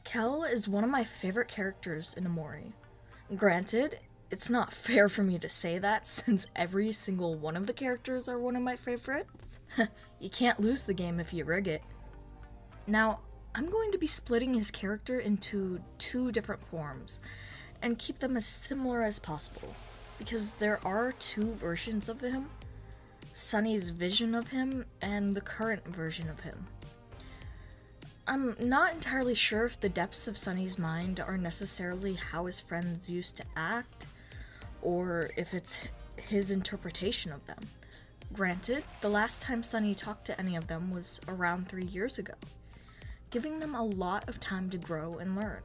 Kel is one of my favorite characters in Omori. Granted, it's not fair for me to say that since every single one of the characters are one of my favorites. You can't lose the game if you rig it. Now, I'm going to be splitting his character into two different forms and keep them as similar as possible because there are two versions of him, Sunny's vision of him and the current version of him. I'm not entirely sure if the depths of Sunny's mind are necessarily how his friends used to act, or if it's his interpretation of them. Granted, the last time Sunny talked to any of them was around 3 years ago, giving them a lot of time to grow and learn.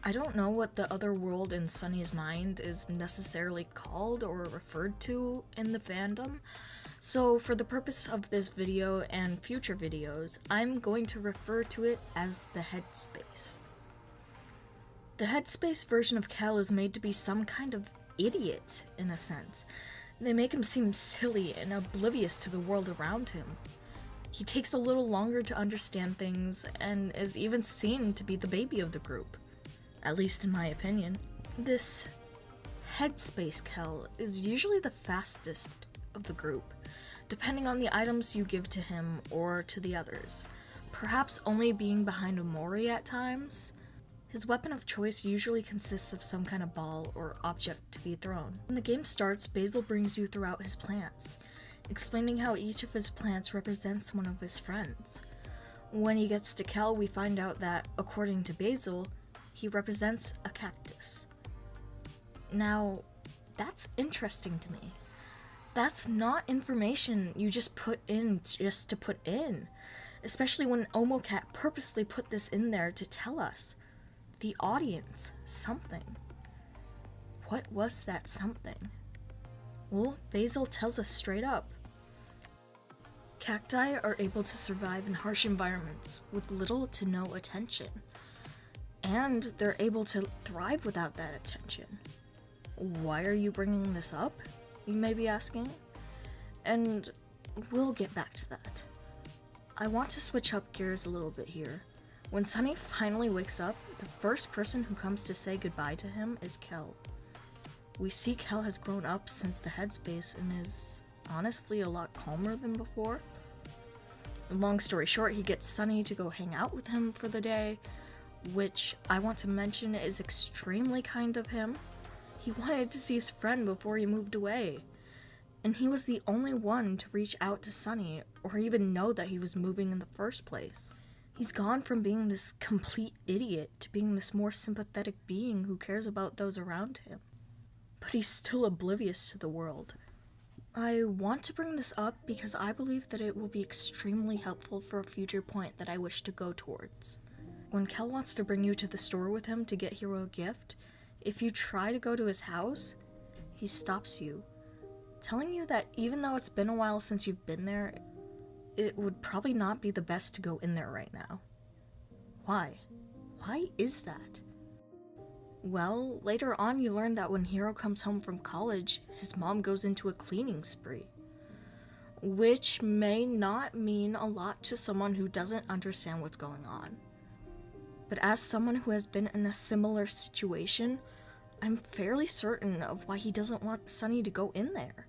I don't know what the other world in Sunny's mind is necessarily called or referred to in the fandom, so for the purpose of this video and future videos, I'm going to refer to it as the headspace. The headspace version of Kel is made to be some kind of idiot, in a sense. They make him seem silly and oblivious to the world around him. He takes a little longer to understand things and is even seen to be the baby of the group, at least in my opinion. This headspace Kel is usually the fastest of the group, depending on the items you give to him or to the others, perhaps only being behind Omori at times. His weapon of choice usually consists of some kind of ball or object to be thrown. When the game starts, Basil brings you throughout his plants, explaining how each of his plants represents one of his friends. When he gets to Kel, we find out that, according to Basil, he represents a cactus. Now, that's interesting to me. That's not information you just put in just to put in, especially when Omocat purposely put this in there to tell us, the audience, something. What was that something? Well, Basil tells us straight up. Cacti are able to survive in harsh environments with little to no attention, and they're able to thrive without that attention. Why are you bringing this up? You may be asking, and we'll get back to that. I want to switch up gears a little bit here. When Sunny finally wakes up, the first person who comes to say goodbye to him is Kel. We see Kel has grown up since the headspace and is honestly a lot calmer than before. Long story short, he gets Sunny to go hang out with him for the day, which I want to mention is extremely kind of him. He wanted to see his friend before he moved away, and he was the only one to reach out to Sunny or even know that he was moving in the first place. He's gone from being this complete idiot to being this more sympathetic being who cares about those around him. But he's still oblivious to the world. I want to bring this up because I believe that it will be extremely helpful for a future point that I wish to go towards. When Kel wants to bring you to the store with him to get Hero a gift, if you try to go to his house, he stops you, telling you that even though it's been a while since you've been there, it would probably not be the best to go in there right now. Why? Why is that? Well, later on you learn that when Hero comes home from college, his mom goes into a cleaning spree, which may not mean a lot to someone who doesn't understand what's going on. But as someone who has been in a similar situation, I'm fairly certain of why he doesn't want Sunny to go in there.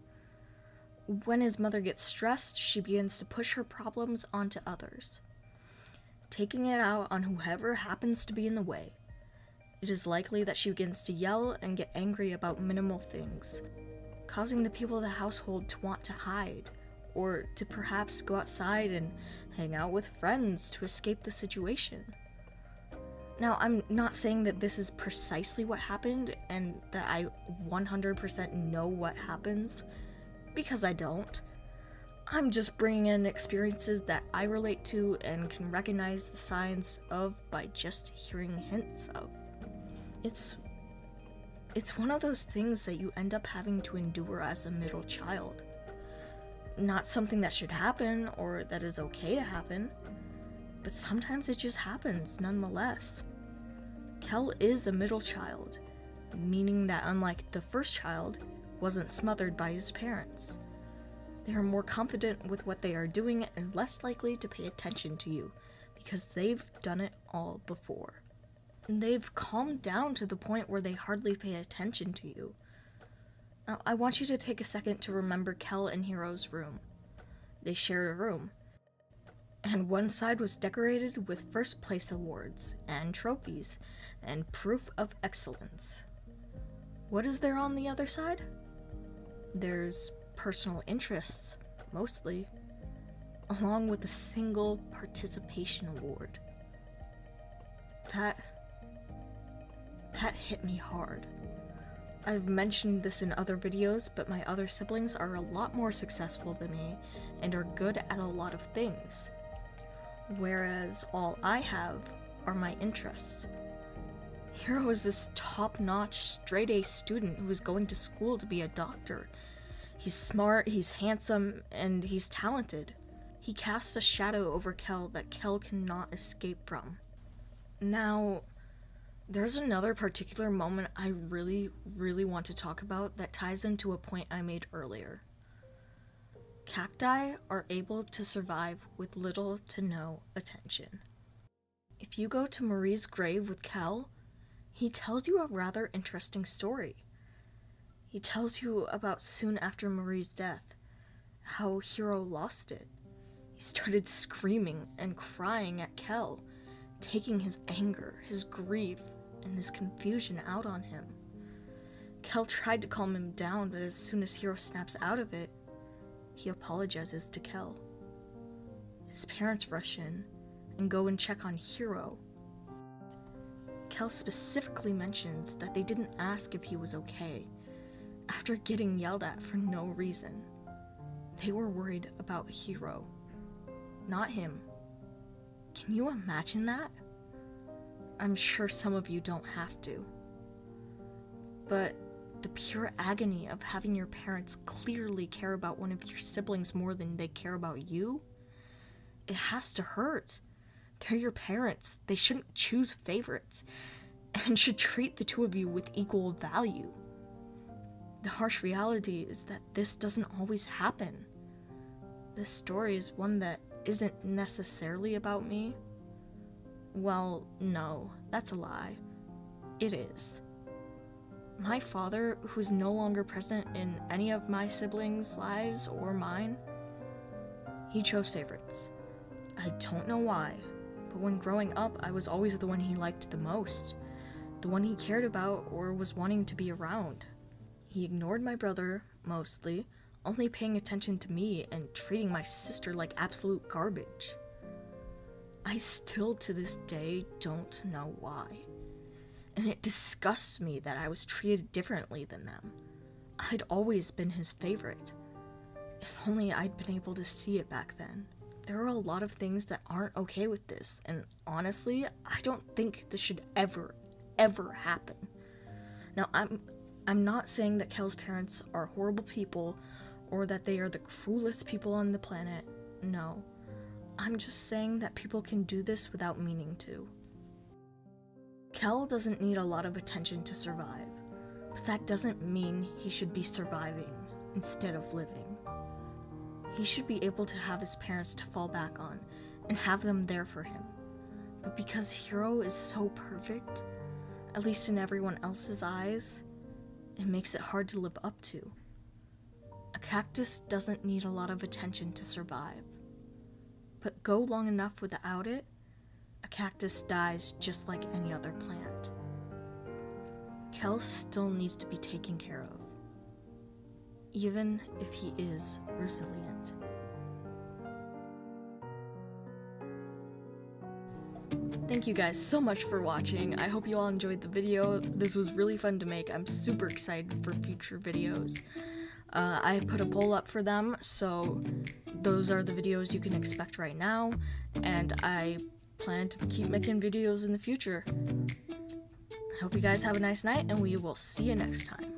When his mother gets stressed, she begins to push her problems onto others, taking it out on whoever happens to be in the way. It is likely that she begins to yell and get angry about minimal things, causing the people of the household to want to hide, or to perhaps go outside and hang out with friends to escape the situation. Now, I'm not saying that this is precisely what happened and that I 100% know what happens, because I don't. I'm just bringing in experiences that I relate to and can recognize the signs of by just hearing hints of. It's one of those things that you end up having to endure as a middle child. Not something that should happen or that is okay to happen, but sometimes it just happens nonetheless. Kel is a middle child, meaning that unlike the first child, wasn't smothered by his parents. They are more confident with what they are doing and less likely to pay attention to you because they've done it all before. And they've calmed down to the point where they hardly pay attention to you. Now, I want you to take a second to remember Kel and Hiro's room. They shared a room, and one side was decorated with first place awards and trophies and proof of excellence. What is there on the other side? There's personal interests, mostly, along with a single participation award. That hit me hard. I've mentioned this in other videos, but my other siblings are a lot more successful than me and are good at a lot of things. Whereas all I have are my interests. Hiro is this top-notch, straight-A student who is going to school to be a doctor. He's smart, he's handsome, and he's talented. He casts a shadow over Kel that Kel cannot escape from. Now, there's another particular moment I really want to talk about that ties into a point I made earlier. Cacti are able to survive with little to no attention. If you go to Marie's grave with Kel, he tells you a rather interesting story. He tells you about soon after Marie's death, how Hiro lost it. He started screaming and crying at Kel, taking his anger, his grief, and his confusion out on him. Kel tried to calm him down, but as soon as Hiro snaps out of it, he apologizes to Kel. His parents rush in and go and check on Hiro. Kel specifically mentions that they didn't ask if he was okay, after getting yelled at for no reason. They were worried about Hiro, not him. Can you imagine that? I'm sure some of you don't have to. But the pure agony of having your parents clearly care about one of your siblings more than they care about you, it has to hurt. They're your parents. They shouldn't choose favorites and should treat the two of you with equal value. The harsh reality is that this doesn't always happen. This story is one that isn't necessarily about me. Well, no, that's a lie. It is. My father, who's no longer present in any of my siblings' lives or mine, he chose favorites. I don't know why, but when growing up, I was always the one he liked the most, the one he cared about or was wanting to be around. He ignored my brother, mostly, only paying attention to me and treating my sister like absolute garbage. I still to this day don't know why. And it disgusts me that I was treated differently than them. I'd always been his favorite. If only I'd been able to see it back then. There are a lot of things that aren't okay with this, and honestly, I don't think this should ever happen. Now, I'm not saying that Kel's parents are horrible people or that they are the cruelest people on the planet. No. I'm just saying that people can do this without meaning to. Kel doesn't need a lot of attention to survive, but that doesn't mean he should be surviving instead of living. He should be able to have his parents to fall back on and have them there for him. But because Hiro is so perfect, at least in everyone else's eyes, it makes it hard to live up to. A cactus doesn't need a lot of attention to survive. But go long enough without it, a cactus dies just like any other plant. Kel still needs to be taken care of, even if he is resilient. Thank you guys so much for watching. I hope you all enjoyed the video. This was really fun to make. I'm super excited for future videos. I put a poll up for them, so those are the videos you can expect right now, and I plan to keep making videos in the future. I hope you guys have a nice night, and we will see you next time.